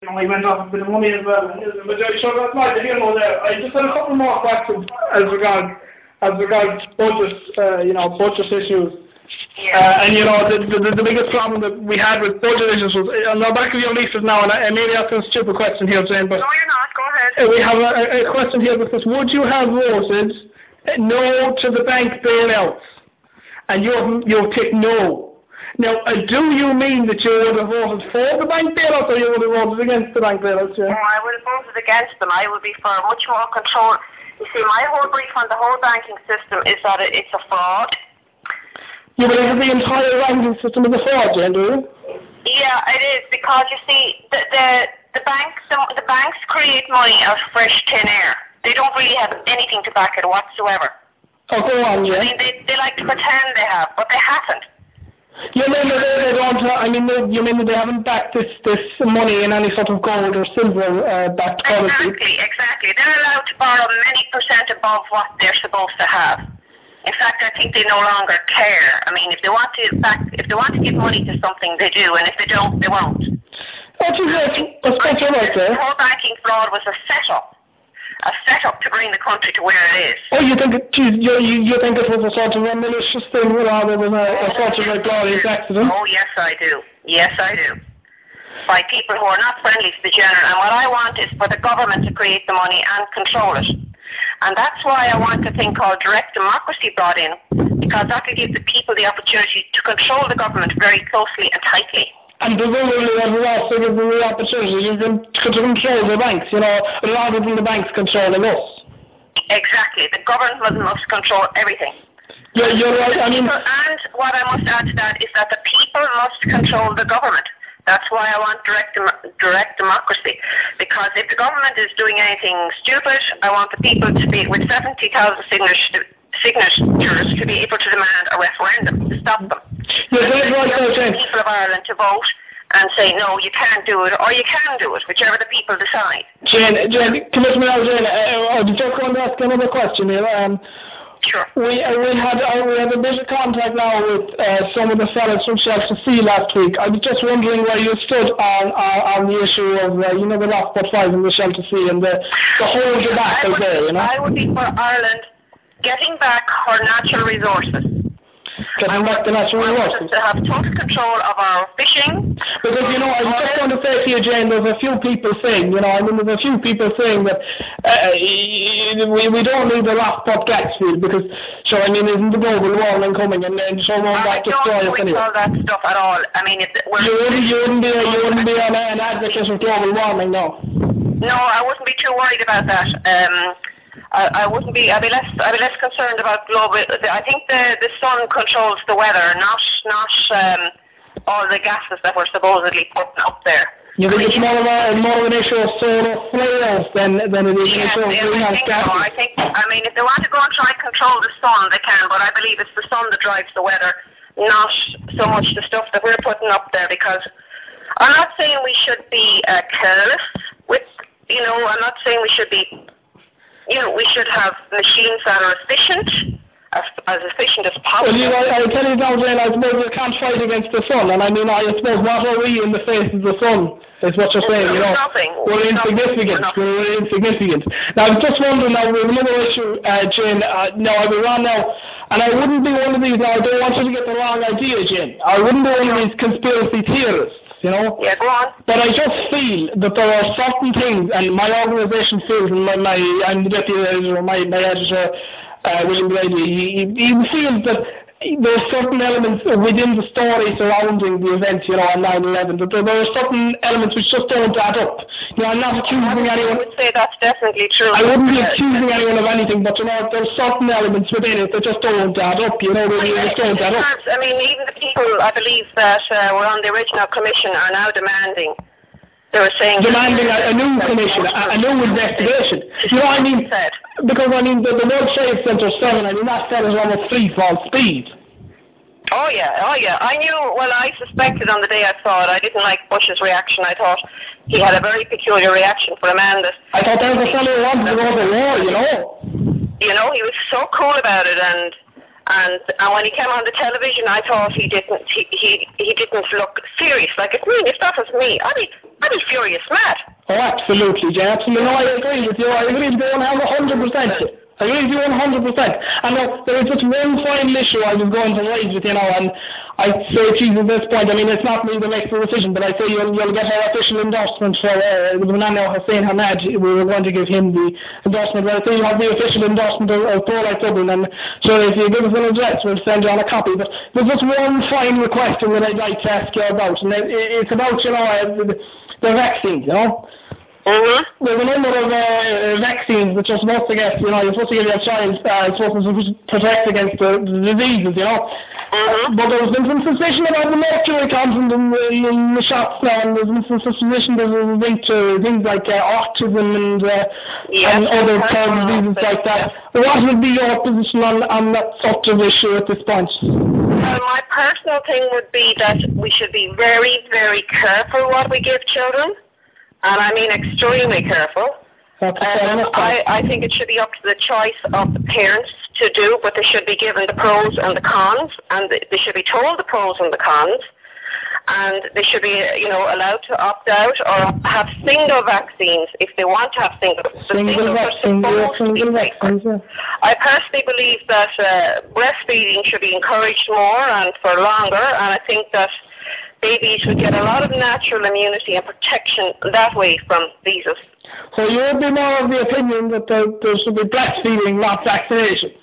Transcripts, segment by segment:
He went off a bit of money as well. But sure, that's not the hero there. I just had a couple more questions as regards budget, budget issues. Yeah. And the biggest problem that we had with budget issues was, I'm now back to your leases now, and I may be asking a stupid question here, Jane, but... No, you're not. Go ahead. We have a question here that says, would you have voted no to the bank bailouts? And you've ticked no. Now, do you mean that you would have voted for the bank bailouts, or you would have voted against the bank bailouts? Yeah? No, I would have voted against them. I would be for much more control. You see, my whole brief on the whole banking system is that it's a fraud. You believe that the entire banking system is a fraud, Jane, do you? Yeah, it is, because you see, the banks create money out of fresh tin air. They don't really have anything to back it whatsoever. Oh, go on, yeah. I mean, they like to pretend they have, but they haven't. You mean that they don't? You mean that they haven't backed this money in any sort of gold or silver backed currency? Exactly. They're allowed to borrow many percent above what they're supposed to have. In fact, I think they no longer care. I mean, if they want to give money to something, they do, and if they don't, they won't. That's right there. The whole banking fraud was a setup to bring the country to where it is. Oh, you think it was a sort of a malicious thing rather than a sort of a glorious accident? Oh, yes, I do. Yes, I do. By people who are not friendly to the general. And what I want is for the government to create the money and control it. And that's why I want a thing called direct democracy brought in, because that will give the people the opportunity to control the government very closely and tightly. And presumably that will also give them the opportunity to control the banks, rather than the banks controlling us. Exactly. The government must control everything. Yeah, you're right. And what I must add to that is that the people must control the government. That's why I want direct democracy. Because if the government is doing anything stupid, I want the people to be, with 70,000 signatures, to be able to demand a referendum to stop them. Yeah, right, the people of Ireland to vote and say, no, you can't do it, or you can do it, whichever the people decide. Jane, come with me now, Jane. I just want to ask another question here. Sure. We had a bit of contact now with some of the fellas from Shelter C last week. I was just wondering where you stood on the issue of the last pot 5 in the Shelter C and the whole debacle there. I would be for Ireland getting back her natural resources. Getting back the natural resources. To have total control of our fishing. Because, I was just going to say to you, Jane, there's a few people saying, that we don't need the last pot Gatsfield because, isn't the global warming coming and so won't that destroy us anyway? I don't all that stuff at all. I mean, you wouldn't be an advocate of global warming, no? No, I wouldn't be too worried about that. I wouldn't be. I'd be less concerned about global. I think the sun controls the weather, not all the gases that we're supposedly putting up there. You think it's more of an issue of solar flares than it is an issue of greenhouse gases? I think. If they want to go and try and control the sun, they can. But I believe it's the sun that drives the weather, not so much the stuff that we're putting up there. Because I'm not saying we should be careless with. I'm not saying we should be. We should have machines that are efficient, as efficient as possible. Well, I tell you now, Jane, I suppose we can't fight against the sun, and I suppose what are we in the face of the sun, is what you're saying, Nothing. We're insignificant. We're insignificant. Now, I'm just wondering, now, we have another issue, Jane, I'll be wrong now, and I wouldn't be one of these, now, I don't want you to get the wrong idea, Jane. I wouldn't be one of these conspiracy theorists. Yeah, go on. But I just feel that there are certain things, and my organisation feels, and I'm the deputy editor, my editor, William Brady, he feels that there are certain elements within the story surrounding the event, on 9/11, that there are certain elements which just don't add up. I'm not accusing anyone. I would say that's definitely true. I wouldn't be accusing anyone of anything, but there are certain elements within it that just don't add up. They just don't add up. Even the people, I believe, that were on the original commission are now demanding. They were saying demanding a new commission, a new investigation. Because the World Trade Center 7, that set is almost free fall speed. Oh yeah. I knew. Well, I suspected on the day I saw it. I didn't like Bush's reaction. I thought he had a very peculiar reaction for a man that. I thought there was a fellow who wanted to go to war. He was so cool about it, and And when he came on the television, I thought he didn't look serious. Like, if that was me, I'd be furious mad. Oh, absolutely, Jane. Absolutely. No, I agree with you. I agree with you 100%. I agree with you 100%. And there is just one final issue I was going to raise with you now, and I'd say, geez, at this point, I mean, it's not me that makes the decision, but I say you'll get our official endorsement for Manano Hussein Hamad. We were going to give him the endorsement, but I say you have the official endorsement of PotC Dublin, and so if you give us an address, we'll send you on a copy. But there's just one final question that I'd like to ask you about, and it's about, the vaccines, Mm-hmm. There's a number of vaccines that you're supposed to get, you're supposed to give your child, supposed to protect against the diseases, Mm-hmm. But there's been some suspicion about the mercury content in the shops now, and there's been some suspicion that there's linked to things like autism and other diseases like that. What would be your position on that sort of issue at this point? Well, my personal thing would be that we should be very, very careful what we give children. And I mean extremely careful. I think it should be up to the choice of the parents to do, but they should be given the pros and the cons, and they should be told the pros and the cons, and they should be, allowed to opt out or have single vaccines if they want to have single vaccines. I personally believe that breastfeeding should be encouraged more and for longer, and I think that babies would get a lot of natural immunity and protection that way from diseases. So you would be more of the opinion that there should be breastfeeding, not vaccination?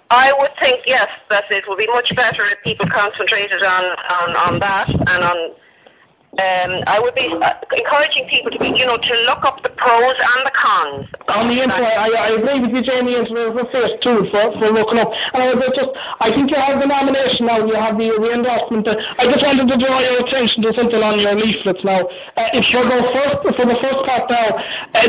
I would think, yes, that it would be much better if people concentrated on that and on... I would be encouraging people to be, to look up the pros and the cons. On the internet, I agree with you, Jamie. It's the first tool for looking up. And I think you have the nomination now. You have the endorsement. I just wanted to draw your attention to something on your leaflets now. If you go first for the first part now,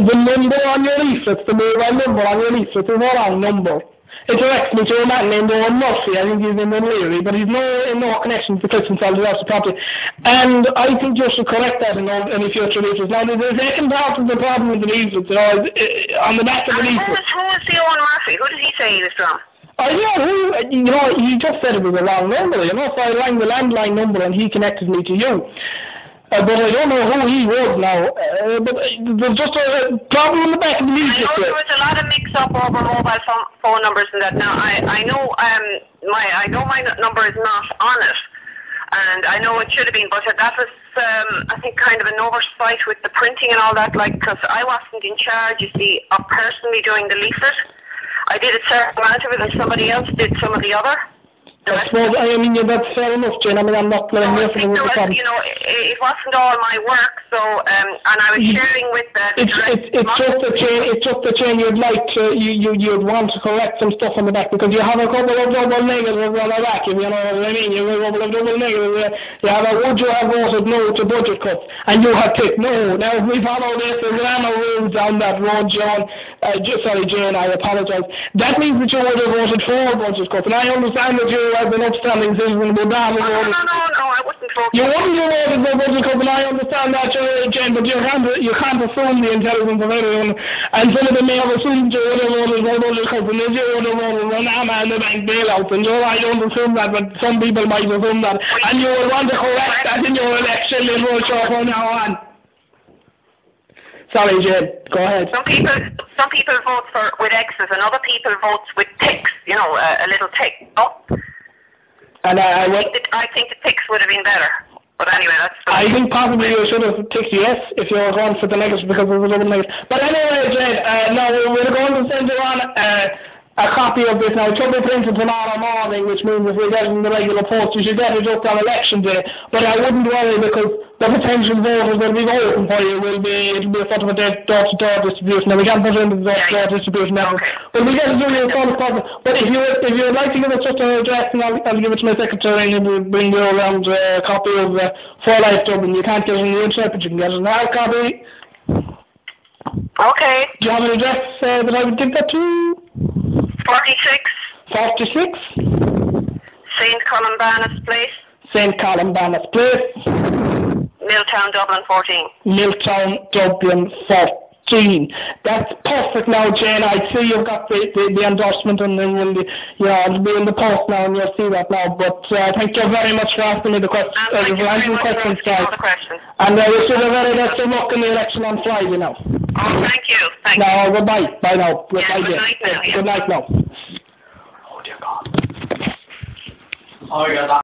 the number on your leaflets, the mobile number on your leaflets is not on number. It directs me to a man named Owen Murphy. I think he's in Leary, but he's in no connection to Clifton Solid property. And I think you should correct that in any future leaflets. Now, the second part of the problem with the leaflets, on the back of the leaflets. Who is the Owen Murphy? Who did he say he was from? He just said it was a wrong number, so I rang the landline number and he connected me to you. But I don't know who he was now. But there's just a problem in the back of the leaflet. I know there was a lot of mix-up over mobile phone numbers and that. Now, I know my number is not on it. And I know it should have been, but that was, I think, kind of an oversight with the printing and all that, because I wasn't in charge, you see, of personally doing the leaflet. I did a certain amount of it and somebody else did some of the other. That's fair enough, Jane. I mean, I'm not blaming you for the problem. It wasn't all my work, so, and I was sharing with it's just a chain you'd like to, you'd want to correct some stuff on the back, because you have a couple of double negatives on the back, if you know what I mean. You have a couple of double negatives. You have would you have voted no to budget cuts, and you have ticked no. Now, if we follow this, there's no rules down that road, John. Jane, I apologise. That means that you would have voted for budget cuts, and I understand that you have been upstanding citizen, but No, I wouldn't vote. You wouldn't have voted for budget cuts, and I understand that, Jane, but you can't assume the intelligence of everyone, and some of them may have assumed you would have voted for budget cuts, and you would have voted for NAMA and the bank bailouts, and I don't assume that, but some people might assume that, and you would want to correct that in your election little show from now on. Sorry, Jane, go ahead. Some people vote with X's and other people vote with ticks, a little tick. Oh. And I think the ticks would have been better. But anyway, that's... I think probably you should have ticked yes if you were going for the negative, because it was a negative. But anyway, Jane, now we're going to send you on a copy of this. Now, it should be printed tomorrow morning, which means if we get it in the regular post, you should get it just on election day. But I wouldn't worry, because the potential voters will be voting for you. It'll be a sort of a door-to-door distribution. Now, we can't put it into the door-to-door distribution now. But we get it doing it as soon as possible. But if you would like to give us just an address, and I'll give it to my secretary, and we'll bring you around a copy of For Life Dublin. You can't get it on the internet, but you can get it in a hard copy. Okay. Do you have an address that I would give that to? 46? St. Columbanus Place. St. Columbanus Place. Milltown, Dublin 14. Milltown, Dublin 14. Jean. That's perfect now, Jane. I see you've got the endorsement and then it'll be in the post now and you'll see that now. But thank you very much for asking me the questions. Thank you very much for asking all the questions. And I wish you the very best of luck in the election on Friday now. Oh, thank you. Thank you. No, goodbye. Bye now. Goodbye, good night now. Good night now. Oh, dear God. Oh, yeah, that.